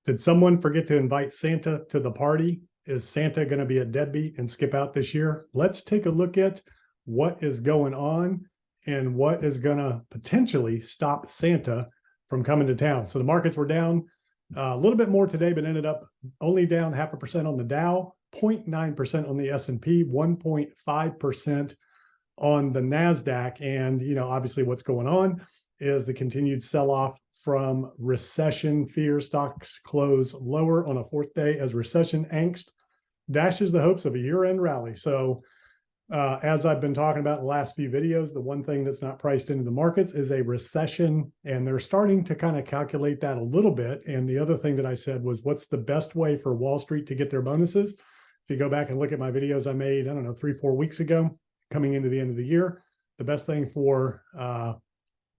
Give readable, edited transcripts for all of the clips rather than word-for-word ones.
Did someone forget to invite Santa to the party? Is Santa going to be a deadbeat and skip out this year? Let's take a look at what is going on and what is going to potentially stop Santa from coming to town. So the markets were down a little bit more today, but ended up only down 0.5% on the Dow, 0.9% on the S&P, 1.5% on the NASDAQ. And, obviously what's going on is the continued sell-off from recession fear. Stocks close lower on a fourth day as recession angst dashes the hopes of a year-end rally. So as I've been talking about in the last few videos, the one thing that's not priced into the markets is a recession, and they're starting to kind of calculate that a little bit. And the other thing that I said was, what's the best way for Wall Street to get their bonuses? If you go back and look at my videos I made, 3-4 weeks ago, coming into the end of the year, the best thing for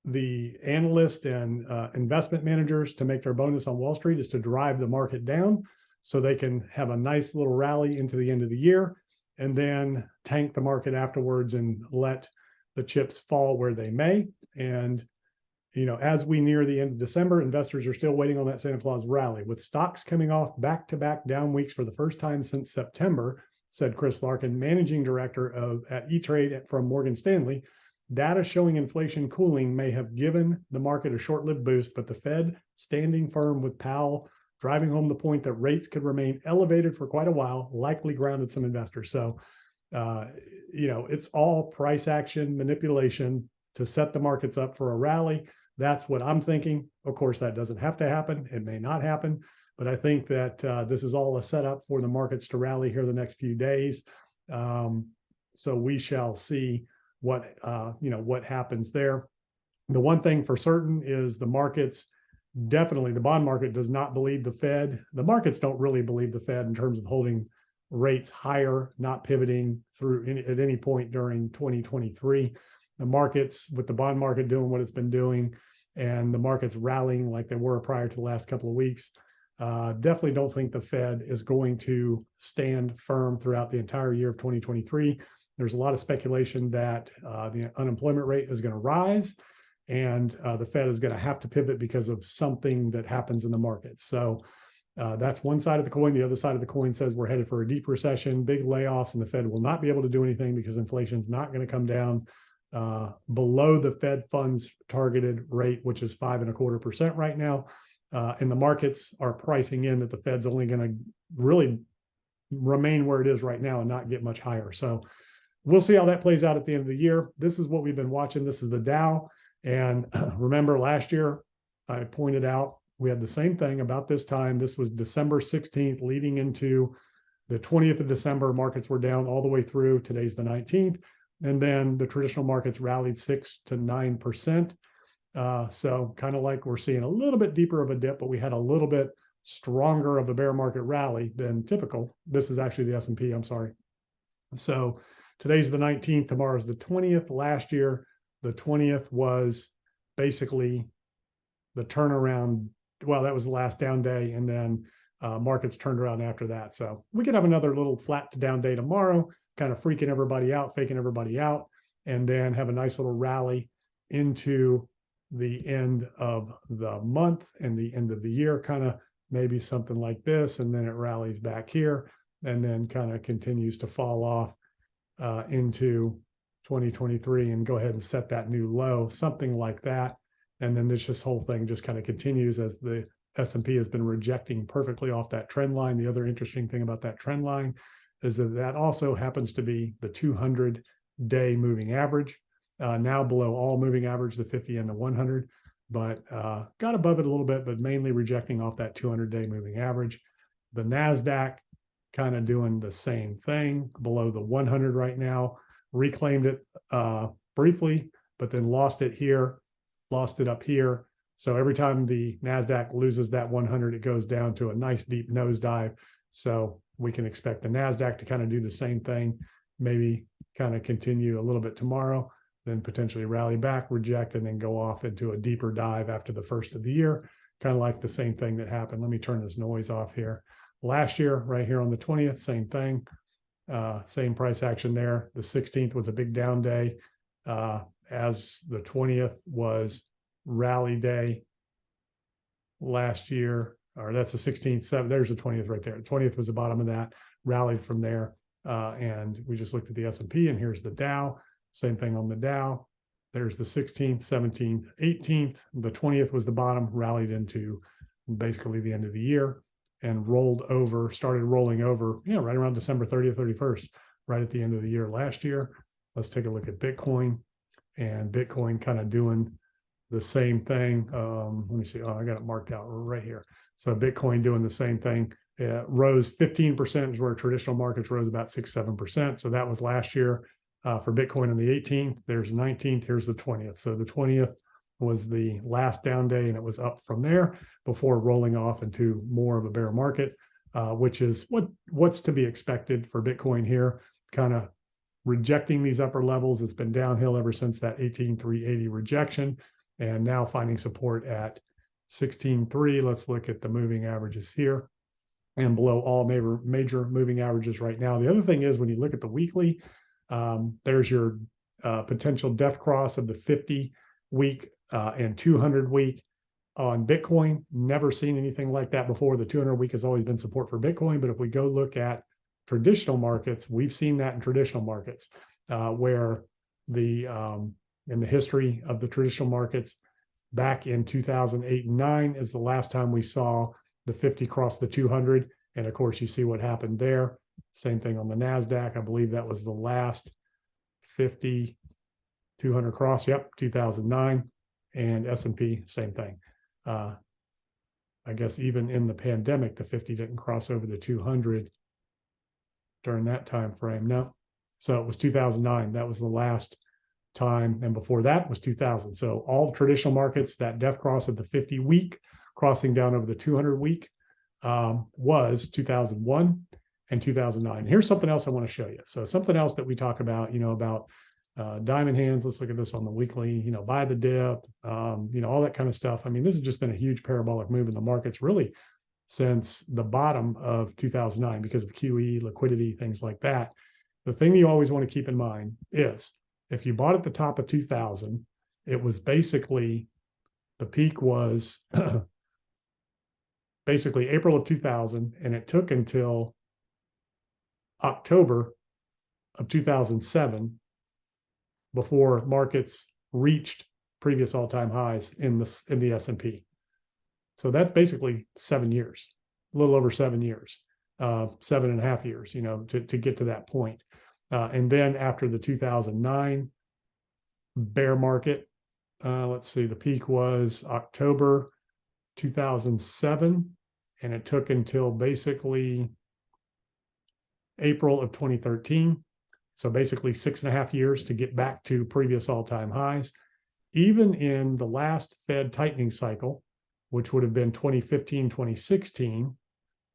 the analysts and investment managers to make their bonus on Wall Street is to drive the market down so they can have a nice little rally into the end of the year and then tank the market afterwards and let the chips fall where they may. And, as we near the end of December, investors are still waiting on that Santa Claus rally, with stocks coming off back-to-back down weeks for the first time since September, said Chris Larkin, managing director at E-Trade from Morgan Stanley. Data showing inflation cooling may have given the market a short-lived boost, but the Fed standing firm with Powell driving home the point that rates could remain elevated for quite a while, likely grounded some investors. So, it's all price action manipulation to set the markets up for a rally. That's what I'm thinking. Of course, that doesn't have to happen. It may not happen, but I think that this is all a setup for the markets to rally here the next few days. So we shall see what happens there. The one thing for certain is the markets, definitely the bond market does not believe the Fed. The markets don't really believe the Fed in terms of holding rates higher, not pivoting at any point during 2023. The markets, with the bond market doing what it's been doing and the markets rallying like they were prior to the last couple of weeks, definitely don't think the Fed is going to stand firm throughout the entire year of 2023. There's a lot of speculation that the unemployment rate is going to rise and the Fed is going to have to pivot because of something that happens in the market. So that's one side of the coin. The other side of the coin says we're headed for a deep recession, big layoffs, and the Fed will not be able to do anything because inflation is not going to come down below the Fed funds targeted rate, which is 5.25% right now. And the markets are pricing in that the Fed's only going to really remain where it is right now and not get much higher. So we'll see how that plays out at the end of the year. This is what we've been watching. This is the Dow. And remember last year, I pointed out we had the same thing about this time. This was December 16th, leading into the 20th of December. Markets were down all the way through. Today's the 19th. And then the traditional markets rallied 6 to 9%. So kind of like we're seeing a little bit deeper of a dip, but we had a little bit stronger of a bear market rally than typical. This is actually the S&P, I'm sorry. So today's the 19th, tomorrow's the 20th. Last year, the 20th was basically the turnaround. Well, that was the last down day, and then markets turned around after that. So we could have another little flat to down day tomorrow, kind of freaking everybody out, faking everybody out, and then have a nice little rally into the end of the month and the end of the year, kind of maybe something like this, and then it rallies back here and then kind of continues to fall off into 2023 and go ahead and set that new low, something like that. And then this whole thing just kind of continues as the S&P has been rejecting perfectly off that trend line. The other interesting thing about that trend line is that also happens to be the 200-day moving average, now below all moving average, the 50 and the 100, but got above it a little bit, but mainly rejecting off that 200-day moving average. The NASDAQ kind of doing the same thing, below the 100 right now, reclaimed it briefly, but then lost it here, lost it up here. So every time the NASDAQ loses that 100, it goes down to a nice deep nosedive. So we can expect the NASDAQ to kind of do the same thing, maybe kind of continue a little bit tomorrow, then potentially rally back, reject, and then go off into a deeper dive after the first of the year, kind of like the same thing that happened. Let me turn this noise off here. Last year, right here on the 20th, same thing, same price action there. The 16th was a big down day, as the 20th was rally day last year. or that's the 16th, there's the 20th right there. The 20th was the bottom of that, rallied from there. And we just looked at the S&P, and here's the Dow. Same thing on the Dow. There's the 16th, 17th, 18th. The 20th was the bottom, rallied into basically the end of the year and started rolling over, right around December 30th, 31st, right at the end of the year last year. Let's take a look at Bitcoin, and Bitcoin kind of doing the same thing. Let me see. Oh, I got it marked out right here. So Bitcoin doing the same thing. It rose 15%, where traditional markets rose about 6-7%. So that was last year. For Bitcoin on the 18th, there's the 19th, here's the 20th. So the 20th was the last down day, and it was up from there before rolling off into more of a bear market, which is what's to be expected for Bitcoin here, kind of rejecting these upper levels. It's been downhill ever since that 18,380 rejection, and now finding support at 16.3. Let's look at the moving averages here, and below all major moving averages right now. The other thing is, when you look at the weekly, there's your potential death cross of the 50-week and 200-week on Bitcoin. Never seen anything like that before. The 200-week has always been support for Bitcoin, but if we go look at traditional markets, we've seen that in traditional markets, where in the history of the traditional markets, back in 2008 and 9 is the last time we saw the 50 cross the 200. And of course, you see what happened there. Same thing on the NASDAQ. I believe that was the last 50, 200 cross. Yep, 2009. And S&P, same thing. I guess even in the pandemic, the 50 didn't cross over the 200 during that time frame. No. So it was 2009. That was the last time. And before that was 2000. So all traditional markets, that death cross of the 50-week crossing down over the 200-week was 2001 and 2009. Here's something else I want to show you. So something else that we talk about, about diamond hands. Let's look at this on the weekly, buy the dip, all that kind of stuff. I mean, this has just been a huge parabolic move in the markets, really, since the bottom of 2009 because of QE, liquidity, things like that. The thing you always want to keep in mind is, if you bought at the top of 2000, it was basically, the peak was basically April of 2000, and it took until October of 2007 before markets reached previous all-time highs in the S&P. So that's basically 7 years, a little over 7 years, 7.5 years, to get to that point. And then after the 2009 bear market, let's see, the peak was October 2007, and it took until basically April of 2013. So basically 6.5 years to get back to previous all-time highs. Even in the last Fed tightening cycle, which would have been 2015, 2016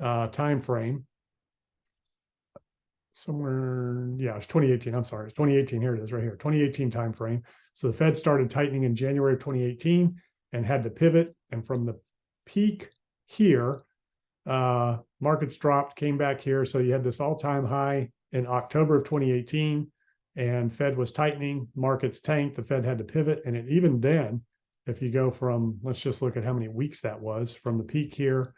timeframe, somewhere, yeah, it's 2018. I'm sorry, it's 2018. Here it is right here, 2018 timeframe. So the Fed started tightening in January of 2018 and had to pivot. And from the peak here, markets dropped, came back here. So you had this all-time high in October of 2018, and Fed was tightening, markets tanked, the Fed had to pivot. And even then, if you go from, let's just look at how many weeks that was, from the peak here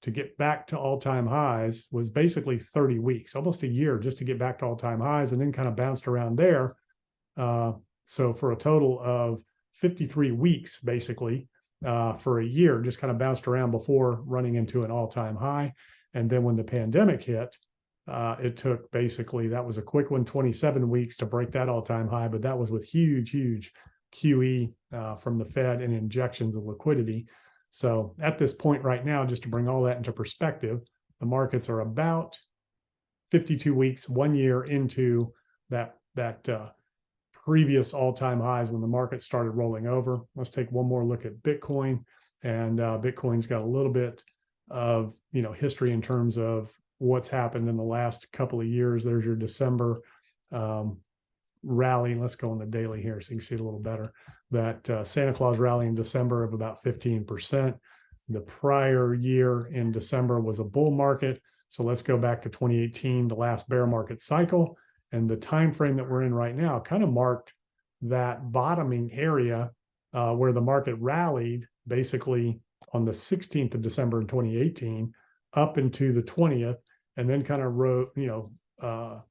to get back to all-time highs was basically 30 weeks, almost a year just to get back to all-time highs, and then kind of bounced around there. So for a total of 53 weeks, basically, for a year, just kind of bounced around before running into an all-time high. And then when the pandemic hit, it took basically, that was a quick one, 27 weeks to break that all-time high, but that was with huge QE from the Fed and injections of liquidity. So at this point right now, just to bring all that into perspective, the markets are about 52 weeks, 1 year into that previous all-time highs when the market started rolling over. Let's take one more look at Bitcoin, and Bitcoin's got a little bit of history in terms of what's happened in the last couple of years. There's your December rally. Let's go on the daily here so you can see it a little better. That Santa Claus rally in December of about 15%. The prior year in December was a bull market. So let's go back to 2018, the last bear market cycle. And the time frame that we're in right now kind of marked that bottoming area where the market rallied basically on the 16th of December in 2018 up into the 20th, and then kind of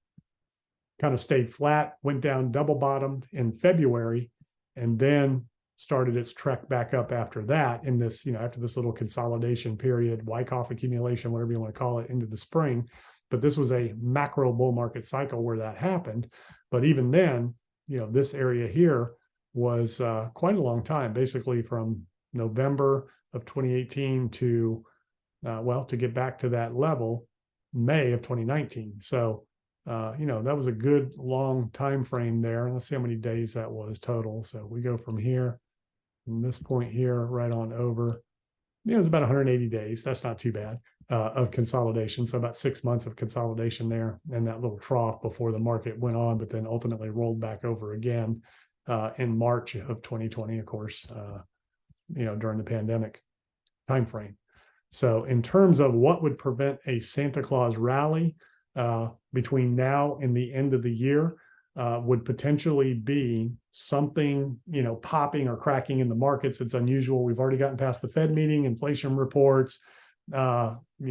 kind of stayed flat, went down, double bottomed in February, and then started its trek back up after that in this, after this little consolidation period, Wyckoff accumulation, whatever you want to call it, into the spring. But this was a macro bull market cycle where that happened. But even then, this area here was quite a long time, basically from November of 2018 to, to get back to that level, May of 2019. So, that was a good long time frame there. Let's see how many days that was total. So we go from here, from this point here, right on over. It's about 180 days. That's not too bad of consolidation. So about 6 months of consolidation there, and that little trough before the market went on, but then ultimately rolled back over again in March of 2020, of course, during the pandemic timeframe. So in terms of what would prevent a Santa Claus rally between now and the end of the year, would potentially be something, popping or cracking in the markets. It's unusual. We've already gotten past the Fed meeting, inflation reports,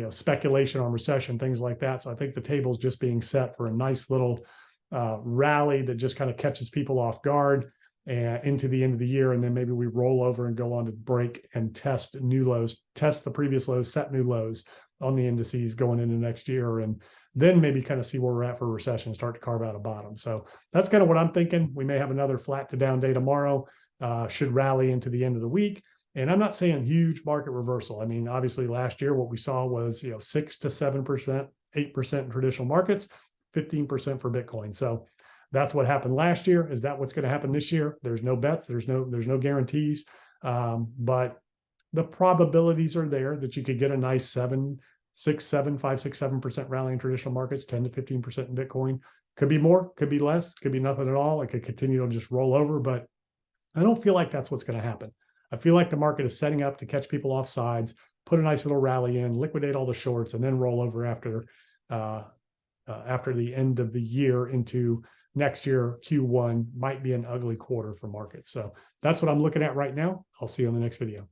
speculation on recession, things like that. So I think the table's just being set for a nice little rally that just kind of catches people off guard and into the end of the year. And then maybe we roll over and go on to break and test new lows, test the previous lows, set new lows on the indices going into next year. And then maybe kind of see where we're at for recession and start to carve out a bottom. So that's kind of what I'm thinking. We may have another flat to down day tomorrow, should rally into the end of the week. And I'm not saying huge market reversal. I mean, obviously last year, what we saw was, 6 to 7%, 8% in traditional markets, 15% for Bitcoin. So that's what happened last year. Is that what's going to happen this year? There's no bets. There's no guarantees. But the probabilities are there that you could get a nice 5, 6, 7% rally in traditional markets, 10 to 15% in Bitcoin. Could be more, could be less, could be nothing at all. It could continue to just roll over, but I don't feel like that's what's going to happen. I feel like the market is setting up to catch people off sides, put a nice little rally in, liquidate all the shorts, and then roll over after the end of the year into next year. Q1 might be an ugly quarter for markets. So that's what I'm looking at right now. I'll see you on the next video.